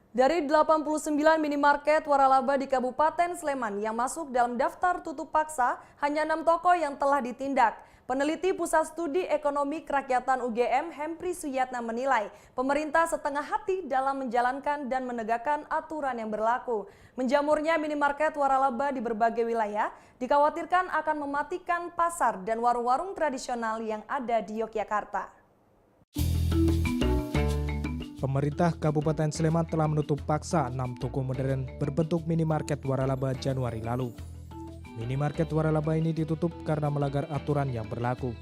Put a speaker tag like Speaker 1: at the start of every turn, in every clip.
Speaker 1: Dari 89 minimarket waralaba di Kabupaten Sleman yang masuk dalam daftar tutup paksa, hanya 6 toko yang telah ditindak. Peneliti Pusat Studi Ekonomi Kerakyatan UGM, Hempri Suyatna menilai pemerintah setengah hati dalam menjalankan dan menegakkan aturan yang berlaku. Menjamurnya minimarket waralaba di berbagai wilayah dikhawatirkan akan mematikan pasar dan warung-warung tradisional yang ada di Yogyakarta.
Speaker 2: Pemerintah Kabupaten Sleman telah menutup paksa 6 toko modern berbentuk minimarket waralaba Januari lalu. Minimarket waralaba ini ditutup karena melanggar aturan yang berlaku.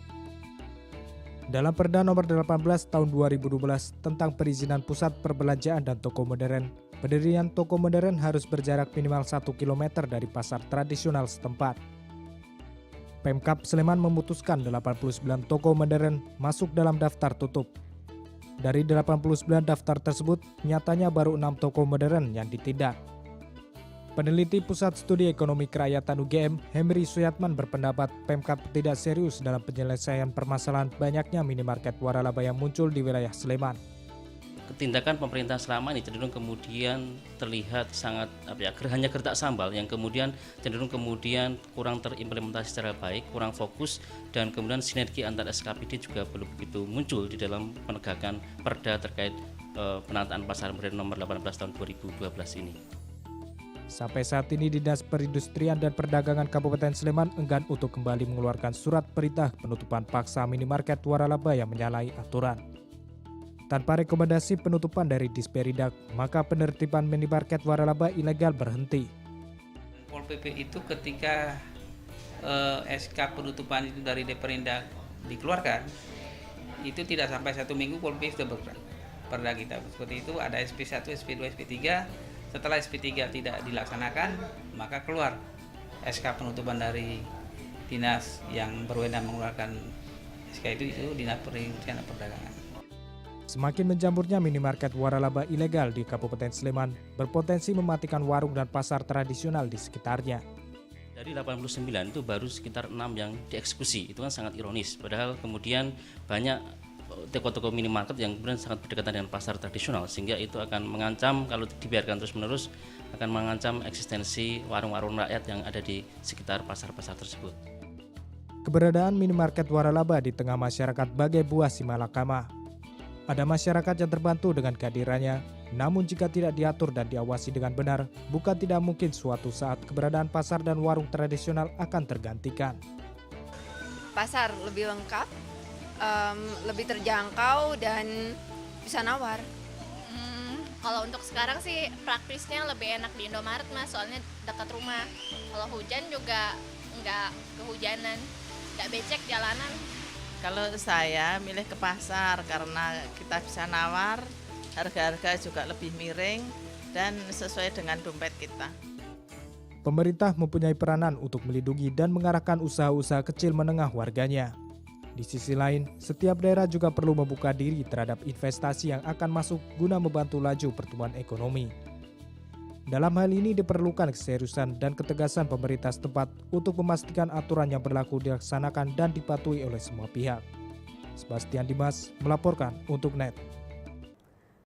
Speaker 2: Dalam Perda Nomor 18 Tahun 2012 tentang perizinan pusat perbelanjaan dan toko modern, pendirian toko modern harus berjarak minimal 1 km dari pasar tradisional setempat. Pemkab Sleman memutuskan 89 toko modern masuk dalam daftar tutup. Dari 89 daftar tersebut, nyatanya baru 6 toko modern yang ditindak. Peneliti Pusat Studi Ekonomi Kerakyatan UGM, Hempri Suyatna berpendapat Pemkab tidak serius dalam penyelesaian permasalahan banyaknya minimarket waralaba yang muncul di wilayah Sleman.
Speaker 3: Tindakan pemerintah selama ini cenderung kemudian terlihat sangat hanya gertak sambal yang kemudian cenderung kemudian kurang terimplementasi secara baik, kurang fokus, dan kemudian sinergi antar SKPD juga belum begitu muncul di dalam penegakan perda terkait penataan pasar modern nomor 18 tahun 2012 ini.
Speaker 2: Sampai saat ini Dinas Perindustrian dan Perdagangan Kabupaten Sleman enggan untuk kembali mengeluarkan surat perintah penutupan paksa minimarket waralaba yang menyalahi aturan. Tanpa rekomendasi penutupan dari Disperindak, maka penertiban minimarket waralaba ilegal berhenti.
Speaker 4: Pol PP itu ketika SK penutupan itu dari Disperindak dikeluarkan, itu tidak sampai 1 minggu Pol PP sudah bergerak. Perda kita seperti itu, ada SP1, SP2, SP3. Setelah SP3 tidak dilaksanakan, maka keluar SK penutupan dari dinas yang berwenang mengeluarkan SK itu Dinas Perindustrian dan Perdagangan.
Speaker 2: Semakin menjamurnya minimarket waralaba ilegal di Kabupaten Sleman berpotensi mematikan warung dan pasar tradisional di sekitarnya.
Speaker 3: Dari 89 itu baru sekitar 6 yang dieksekusi, itu kan sangat ironis. Padahal kemudian banyak toko-toko minimarket yang kemudian sangat berdekatan dengan pasar tradisional, sehingga itu akan mengancam, kalau dibiarkan terus-menerus, akan mengancam eksistensi warung-warung rakyat yang ada di sekitar pasar-pasar tersebut.
Speaker 2: Keberadaan minimarket waralaba di tengah masyarakat bagai buah simalakama. Ada masyarakat yang terbantu dengan kehadirannya, namun jika tidak diatur dan diawasi dengan benar, bukan tidak mungkin suatu saat keberadaan pasar dan warung tradisional akan tergantikan.
Speaker 5: Pasar lebih lengkap, lebih terjangkau dan bisa nawar.
Speaker 6: Kalau untuk sekarang sih praktisnya lebih enak di Indomaret Mas, soalnya dekat rumah. Kalau hujan juga nggak kehujanan, nggak becek jalanan.
Speaker 7: Kalau saya milih ke pasar karena kita bisa nawar, harga-harga juga lebih miring dan sesuai dengan dompet kita.
Speaker 2: Pemerintah mempunyai peranan untuk melindungi dan mengarahkan usaha-usaha kecil menengah warganya. Di sisi lain, setiap daerah juga perlu membuka diri terhadap investasi yang akan masuk guna membantu laju pertumbuhan ekonomi. Dalam hal ini diperlukan keseriusan dan ketegasan pemerintah setempat untuk memastikan aturan yang berlaku dilaksanakan dan dipatuhi oleh semua pihak. Sebastian Dimas melaporkan untuk NET.